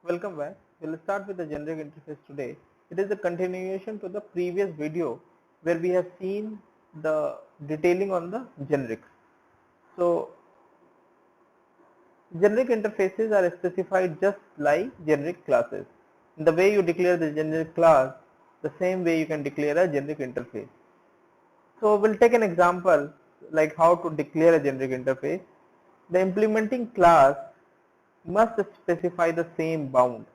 Welcome back. We'll start with the generic interface today. It is a continuation to the previous video where we have seen the detailing on the generics. So generic interfaces are specified just like generic classes. In the way you declare the generic class, the same way you can declare a generic interface. So we'll take an example like how to declare a generic interface. The implementing class must specify the same bound.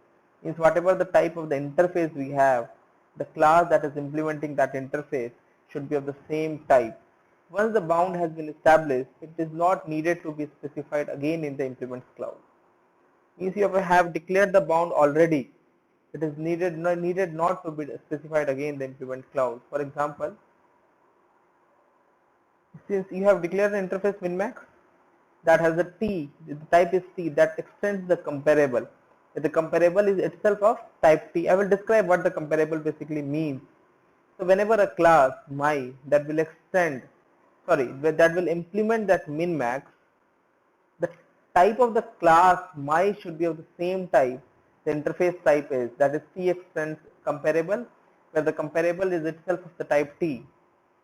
Means whatever the type of the interface we have, the class that is implementing that interface should be of the same type. Once the bound has been established, it is not needed to be specified again in the implements clause. Means you have declared the bound already. It is needed not to be specified again in the implement clause. For example, since you have declared an interface minmax that has a t, the type is t, that extends the comparable. If the comparable is itself of type t, I will describe what the comparable basically means. So whenever a class my that will that will implement that minmax, the type of the class my should be of the same type the interface type is, that is t extends comparable, where the comparable is itself of the type t.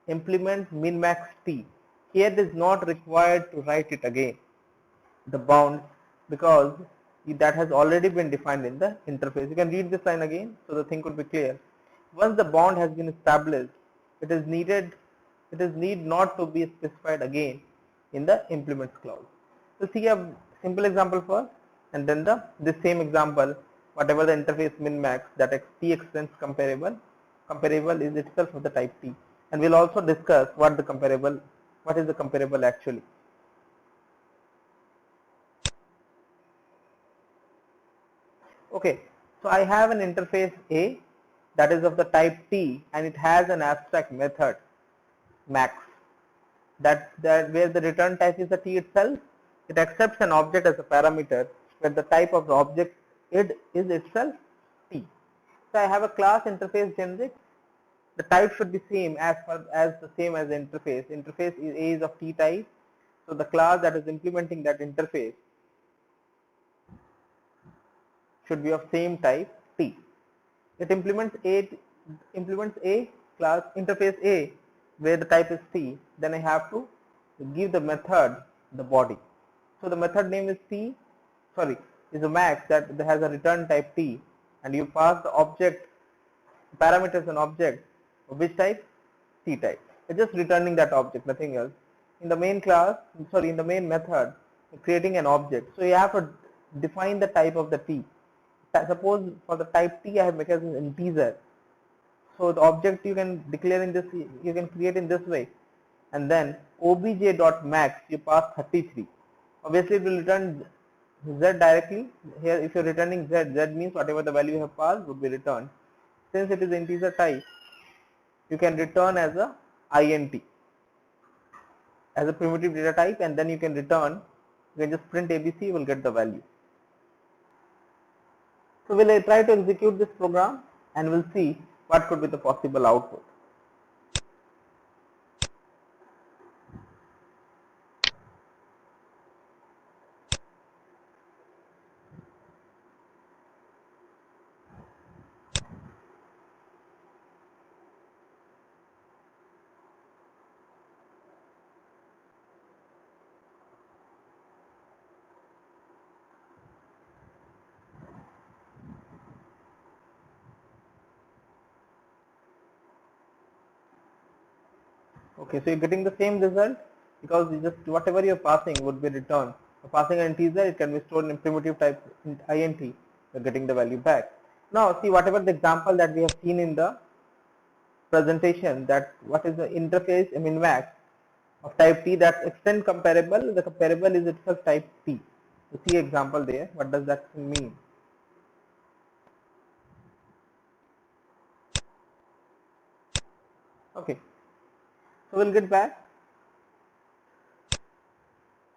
Implement minmax t. Here it is not required to write it again, the bounds, because that has already been defined in the interface. You can read this line again so the thing could be clear. Once the bound has been established, it is need not to be specified again in the implements clause. So see a simple example first, and then this same example, whatever the interface minmax that t extends comparable is itself of the type t, and we'll also discuss what is the comparable actually. Okay, so I have an interface A that is of the type T, and it has an abstract method max that where the return type is the T itself. It accepts an object as a parameter where the type of the object it is itself T. So I have a class interface generic. The type should be same as the same as the interface. Interface A is of T type. So the class that is implementing that interface should be of same type T. It implements a class interface A where the type is T. Then I have to give the method the body. So the method name is is a max that has a return type T, and you pass the object parameters an object of which type, T type. It's just returning that object, nothing else. In the main class, in the main method, creating an object. So you have to define the type of the T. Suppose for the type T I have made as an integer. So the object you can declare in this, you can create in this way, and then obj.max you pass 33. Obviously it will return z directly. Here if you are returning z means whatever the value you have passed would be returned. Since it is integer type, you can return as a int as a primitive data type, and then you can just print abc, you will get the value. So we'll try to execute this program and we'll see what could be the possible output. Okay, so you're getting the same result because you just whatever you're passing would be returned. So passing an integer, it can be stored in primitive type int. You're getting the value back. Now see whatever the example that we have seen in the presentation, that what is the interface minmax of type T that extend comparable. The comparable is itself type T. So see example there. What does that mean? Okay, so we'll get back.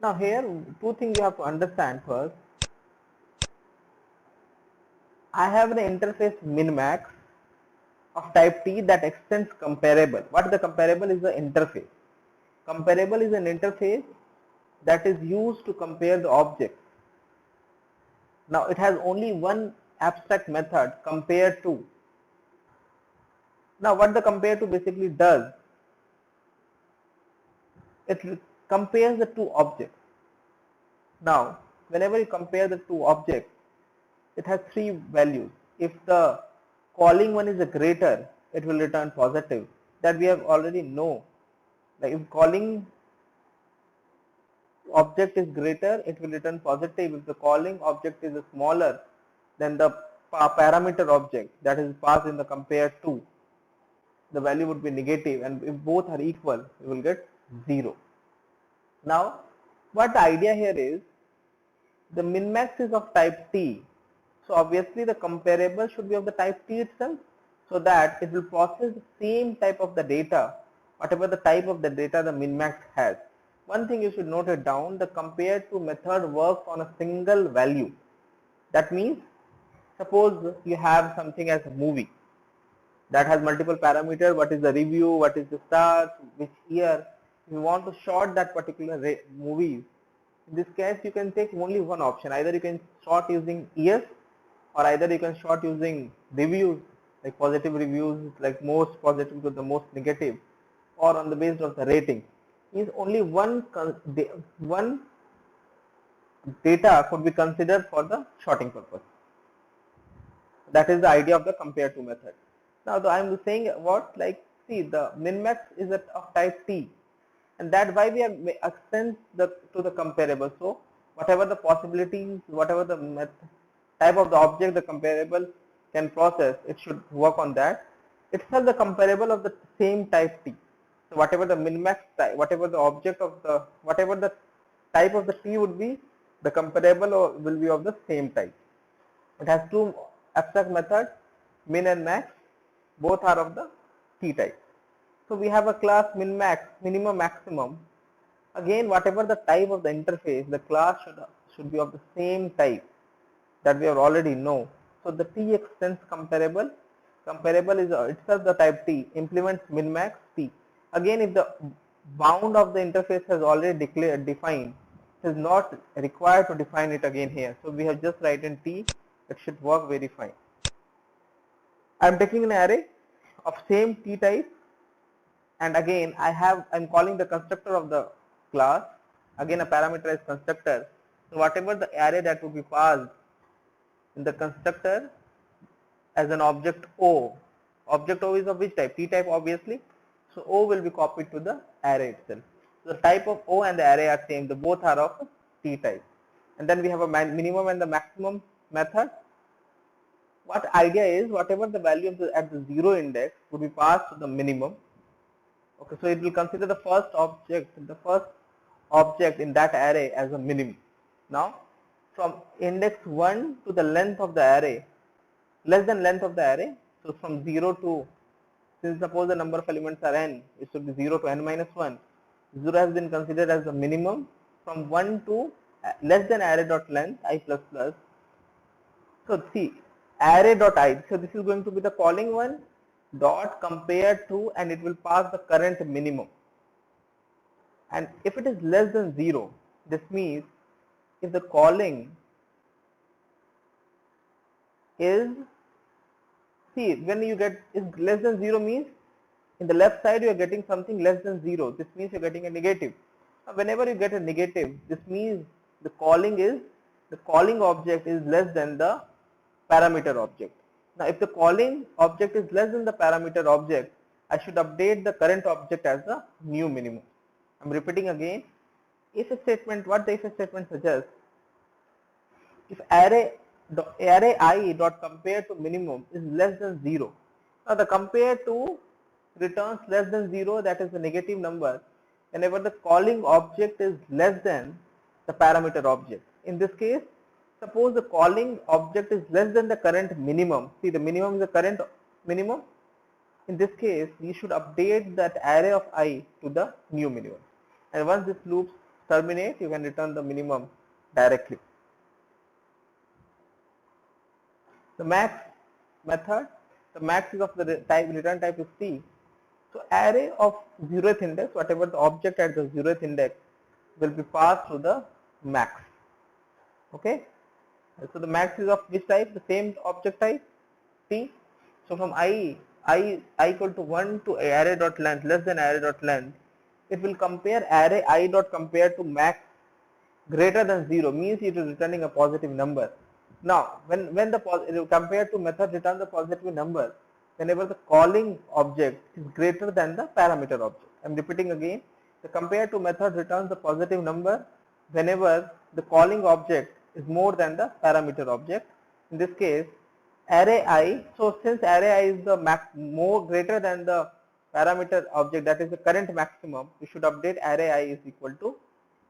Now here two things you have to understand first. I have an interface minmax of type T that extends comparable. What is the comparable? Is the interface. Comparable is an interface that is used to compare the objects. Now it has only one abstract method, compare to. Now what the compare to basically does, it compares the two objects. Now whenever you compare the two objects, it has three values. If the calling one is a greater, it will return positive. That we have already know. Like if calling object is greater, it will return positive. If the calling object is smaller than the parameter object that is passed in the compare to, the value would be negative, and if both are equal, you will get 0. Now what the idea here is, the min-max is of type T, so obviously the comparable should be of the type T itself, so that it will process the same type of the data, whatever the type of the data the min-max has. One thing you should note it down, the compare to method works on a single value. That means, suppose you have something as a movie that has multiple parameters, what is the review, what is the stars, which year. If you want to sort that particular movie, in this case you can take only one option. Either you can sort using years, or either you can sort using reviews, like positive reviews, like most positive to the most negative, or on the basis of the rating. Means only one data could be considered for the sorting purpose. That is the idea of the compare to method. Now I am saying what, like, see, the min-max is of type T, and that why we have extend to the comparable. So whatever the possibilities, whatever the type of the object the comparable can process, it should work on that. Itself the comparable of the same type T. So whatever the min-max type, whatever the object of the, whatever the type of the T would be, the comparable will be of the same type. It has two abstract methods, min and max, both are of the T type. So we have a class min max, minimum maximum. Again, whatever the type of the interface, the class should be of the same type that we have already know. So the T extends comparable. Comparable is itself the type T, implements min max T. Again, if the bound of the interface has already defined, it is not required to define it again here. So we have just write in T, it should work very fine. I am taking an array of same T type, and again I'm calling the constructor of the class, again a parameterized constructor. So whatever the array that will be passed in the constructor as an object O, object O is of which type? T type obviously. So O will be copied to the array itself. So the type of O and the array are same, the both are of T type. And then we have a minimum and the maximum method. What idea is, whatever the value of at the 0 index would be passed to the minimum. Okay, so it will consider the first object in that array as a minimum. Now from index 1 to the length of the array, less than length of the array, so from 0 to, since suppose the number of elements are n, it should be 0 to n minus 1. 0 has been considered as the minimum. From 1 to less than array dot length I plus plus. So see, array dot I, so this is going to be the calling one dot compare to, and it will pass the current minimum. And if it is less than 0, this means if the calling is, see, when you get is less than 0 means in the left side you are getting something less than 0. This means you are getting a negative. Now whenever you get a negative, this means the calling object is less than the parameter object. Now if the calling object is less than the parameter object, I should update the current object as the new minimum. I'm repeating again, if a statement, what the if a statement suggests, if array I dot compare to minimum is less than 0. Now the compare to returns less than 0, that is a negative number, whenever the calling object is less than the parameter object. In this case, suppose the calling object is less than the current minimum. See, the minimum is the current minimum. In this case, you should update that array of I to the new minimum. And once this loop terminates, you can return the minimum directly. The max method, the max is of the type, return type is T. So array of 0th index, whatever the object at the 0th index will be passed to the max. Okay. So the max is of which type? The same object type t. So from I equal to 1 to array dot length less than array dot length, it will compare array I dot compare to max greater than 0, means it is returning a positive number. Now when the compared to method return the positive number whenever the calling object is greater than the parameter object. I am repeating again, the compare to method returns the positive number whenever the calling object is more than the parameter object. In this case array I, so since array I is the more greater than the parameter object, that is the current maximum, we should update array I is equal to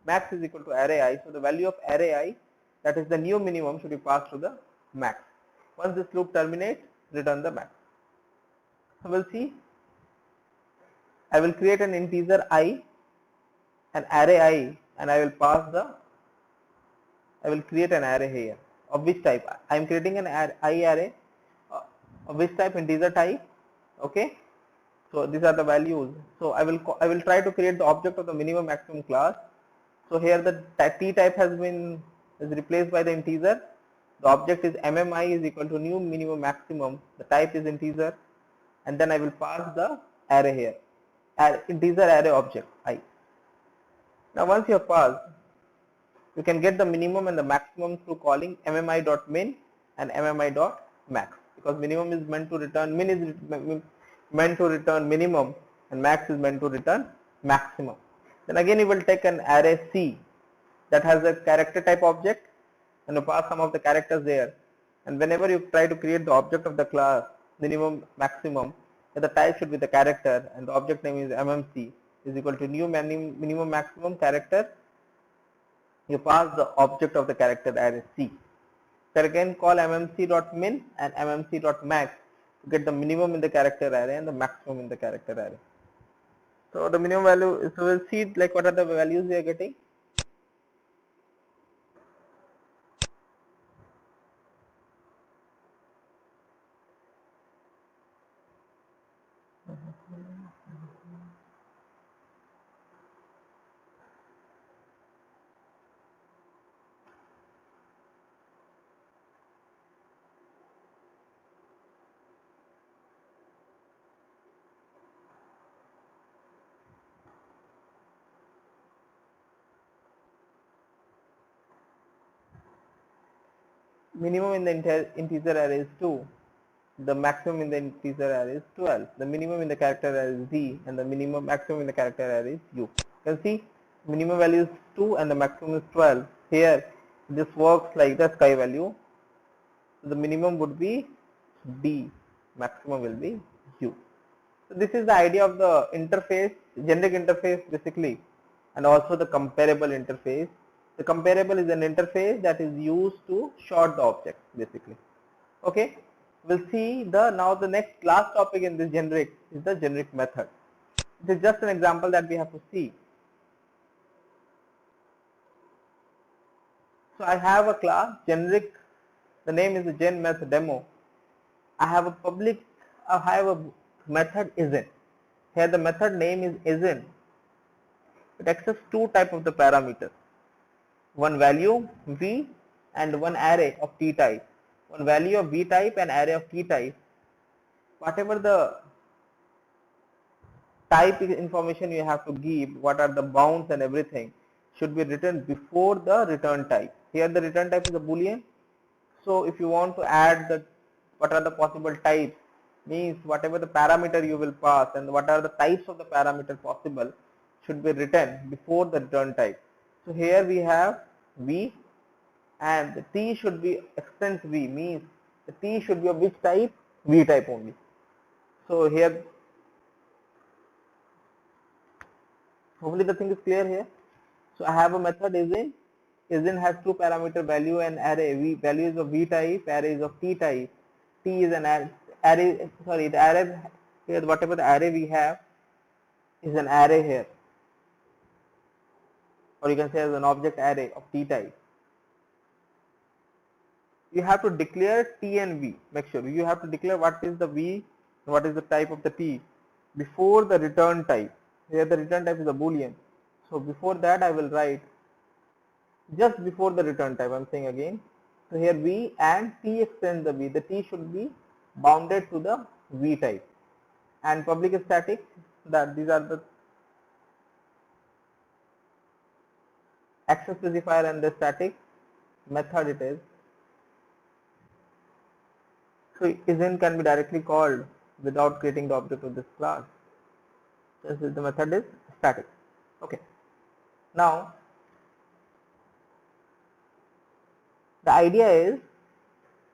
max is equal to array I. So the value of array I, that is the new minimum, should be passed to the max. Once this loop terminates, return the max. So we'll see, I will create an integer I, an array I, and I will pass the, I will create an array here of which type? I am creating an I array of which type? Integer type. Okay, so these are the values. So I will try to create the object of the minimum maximum class. So here the t type is replaced by the integer. The object is mmi is equal to new minimum maximum. The type is integer, and then I will pass the array here, integer array object I. Now once you have passed, you can get the minimum and the maximum through calling mmi.min and mmi.max, because minimum is meant to return, min is meant to return minimum, and max is meant to return maximum. Then again you will take an array C that has a character type object, and you pass some of the characters there, and whenever you try to create the object of the class minimum maximum, the type should be the character, and the object name is mmc is equal to new minimum maximum character. You pass the object of the character array C. So again call mmc.min and mmc.max to get the minimum in the character array and the maximum in the character array. So the minimum value, so we'll see like what are the values we are getting. Minimum in the integer array is 2, the maximum in the integer array is 12, the minimum in the character array is z, and the minimum maximum in the character array is u. You can see minimum value is 2 and the maximum is 12. Here this works like the sky value. So the minimum would be d, maximum will be u. So this is the idea of the interface, generic interface basically, and also the comparable interface. The comparable is an interface that is used to sort the object basically. Okay, we'll see now the next last topic in this generic is the generic method. This is just an example that we have to see. So I have a class generic, the name is the gen method demo. I have a method isn't. Here the method name is isn't. It accepts two type of the parameters, one value v and one array of t type. One value of v type and array of t type. Whatever the type information you have to give, what are the bounds and everything, should be written before the return type. Here the return type is a boolean. So if you want to add the what are the possible types, means whatever the parameter you will pass and what are the types of the parameter possible should be written before the return type. So here we have v, and the t should be extends v, means the t should be of which type? V type only. So here hopefully the thing is clear here. So I have a method isn't has two parameter value and array. V value is of v type, array is of t type. T is an array, sorry, the array here, whatever the array we have is an array here, or you can say as an object array of t type. You have to declare t and v. Make sure you have to declare what is the v and what is the type of the t before the return type. Here the return type is a boolean. So before that I will write just before the return type. I am saying again, So here V and T extends the V. The T should be bounded to the V type. And public static, that these are the access specifier and the static method it is. So isInt can be directly called without creating the object of this class. Since the method is static. Okay. Now the idea is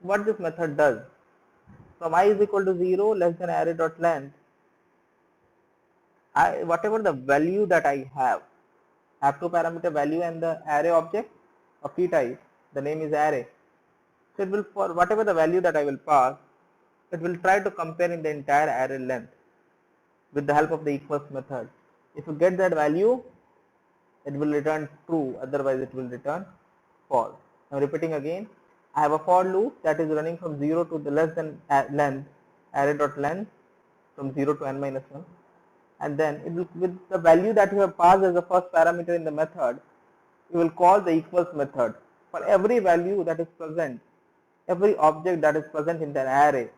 what this method does. From I is equal to 0 less than array dot length, whatever the value that I have two parameter value and the array object of T type, the name is array. So it will, for whatever the value that I will pass, it will try to compare in the entire array length with the help of the equals method. If you get that value, it will return true, otherwise it will return false. Now repeating again, I have a for loop that is running from 0 to the less than length, array dot length from 0 to n minus 1, and then it will, with the value that you have passed as the first parameter in the method, you will call the equals method. For every value that is present, every object that is present in the array,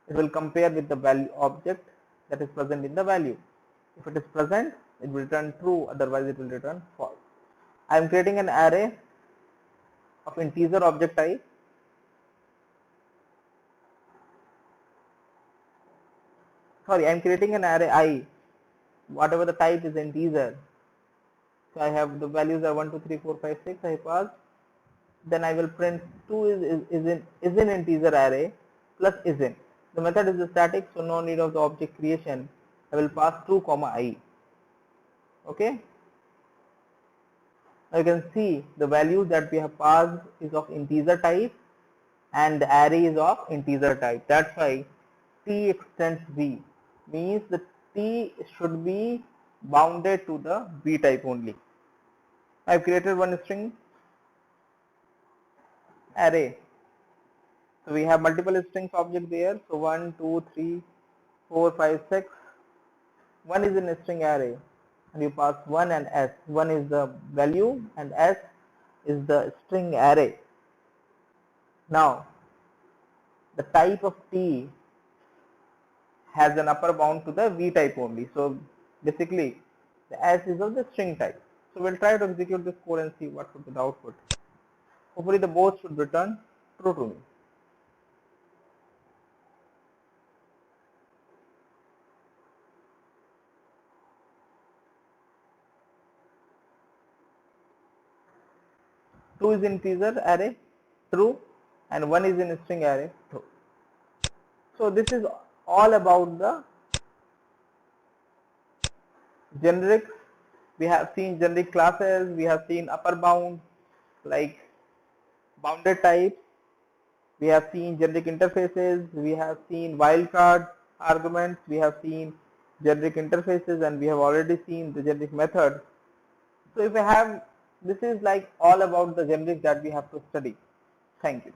it will compare with the value object that is present in the value. If it is present, it will return true, otherwise it will return false. I am creating an array of integer object type. Sorry, I am creating an array I, whatever the type is integer. So I have the values are 1, 2, 3, 4, 5, 6. I pass. Then I will print 2 is in integer array plus isInt. The method is static, so no need of the object creation. I will pass 2 comma I. Okay. Now you can see the value that we have passed is of integer type and the array is of integer type. That's why T extends V, means the T should be bounded to the V type only. I have created one string array. So we have multiple strings object there. So 1, 2, 3, 4, 5, 6. 1 is in a string array, and you pass 1 and S. 1 is the value and S is the string array. Now the type of T has an upper bound to the V type only. So basically the S is of the string type. So we'll try to execute this code and see what would be the output. Hopefully the both should return true to me. Two is in integer array, true, and 1 is in a string array, true. So this is all about the generics. We have seen generic classes, we have seen upper bound like bounded types, we have seen generic interfaces, we have seen wildcard arguments, we have seen generic interfaces, and we have already seen the generic methods. So if I have, this is like all about the generic that we have to study. Thank you.